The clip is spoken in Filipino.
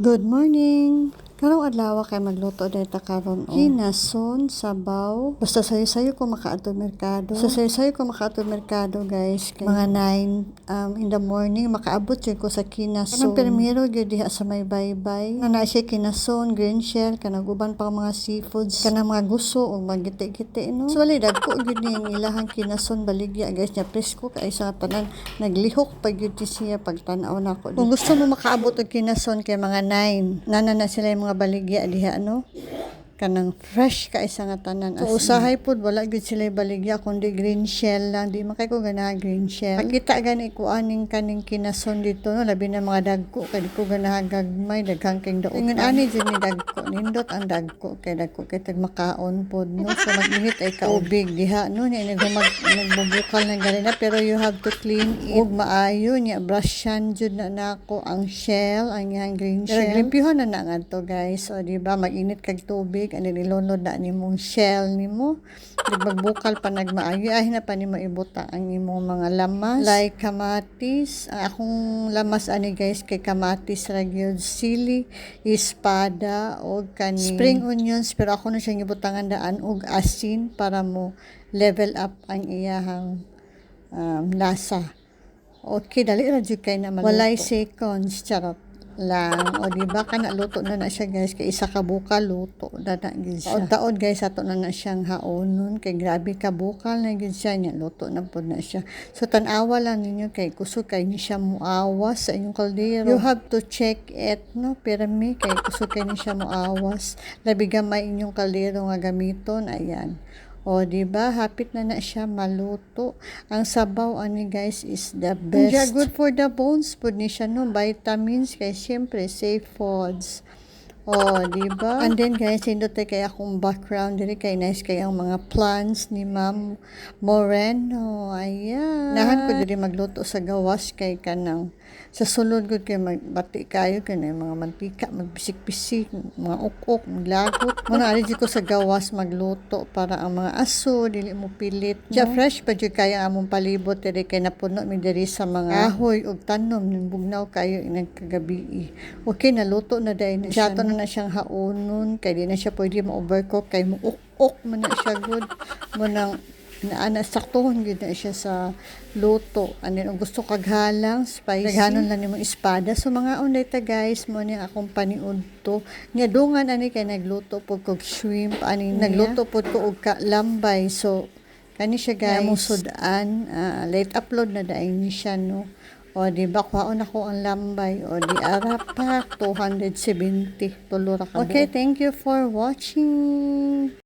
Good morning! Karong adlaw kay magluto dayta karon kinason, sabaw. Basta sayo-sayo ko makaadto merkado. Sa sayo-sayo ko makaadto merkado, guys. Kay mga 9 in the morning makaabot jud ko sa kinason. Kanang permiro gyud diha sa may baybay. Na siya kinason, green shell, kanang uban pang mga seafoods, kanang mga guso o magiti-giti no. So wali dagko gyud ni ang ilahang kinason baligya, guys. Nya presko kay sa tanan naglihok pa gyud siya pagtan-aw nako. Kung gusto mo makaabot og kinason kay mga 9, nana na sila yung mga baligya diha no, kanang fresh ka isa nga tanan. So usahay pud wala gyud sila baligya kundi green shell lang, di makay ko ganahan green shell. Makita gani ko aning kaning kinason dito no, labi na mga dagko kay di ko ganahan gagmay daghang king daot. Ingon ani jud ni dagko, nindot ang dagko kay dagko kay tag makaon pod no. So mag-init ay kaubig diha no, ni nagbubukal na gani na, pero you have to clean it ug maayo nya brushan jud na nako ang shell, ang yang green shell. Pero limpyuhan na ngadto, guys. So di ba mag-init kag tubig ani nilunod na nimong shell nimo. Di magbukal pa nagmaayo ay na pa nimo ibuta ang imong mga lamas like kamatis. Ang akong lamas ani, guys, kay kamatis ra gyud, sili, espada og kani spring onions, pero ako na siya gibutangan daan og asin para mo level up ang iyahang lasa. Okay, dali ra jud kay na maluto. Walay seconds, charot lang. O di ba kana luto na siya, guys, kay isa ka bukal luto na gyud siya. Taod, guys, ato na siyang haonon kay grabe ka bukal na gyud siya nya, luto na pud na siya. So tan-awa lang ninyo kay kusog kay ni siya muawas sa inyong kaldero. You have to check it no, pirmi kay kusog kay ni siya muawas. Labi gamay inyong kaldero nga gamiton, ayan. O, diba? Hapit na siya maluto. Ang sabaw, ani, guys, is the best. Yeah, good for the bones. Pud ni siya, no? Vitamins, kay syempre, safe foods. O, diba? And then, guys, hindote kay akong background diri kay nice kay ang mga plants ni Ma'am Moreno. Ayan. Nahan ko diri magluto sa gawas kay kanang sa sulod gud kay magbati kayo kay na mga mantika magbisik-bisik, mga ukok, maglagot. Muna ali ko sa gawas magluto para ang mga aso dili mo pilit. Ja fresh pa jud kay ang among palibot diri kay napuno mi diri sa mga kahoy ug tanom ning bugnaw kayo nagkagabi. Okay, naluto na dai na siya. Na siyang haonon kay di na siya pwede ma-overcook kay muuk-uk man na siya good mo nang naana saktohon gyud na siya sa luto. Ano gusto kag halang spicy, naghanon lang nimong espada. So mga unday ta, guys, mo ni akong paniudto nya dungan ani kay nagluto pud kog shrimp ani nagluto pud ko og lambay. So kani siya, guys, mo sudan late upload na dai ni siya no. O di ba kwaon ako ang lambay, o di arapak 270 tulura ka. Okay, thank you for watching.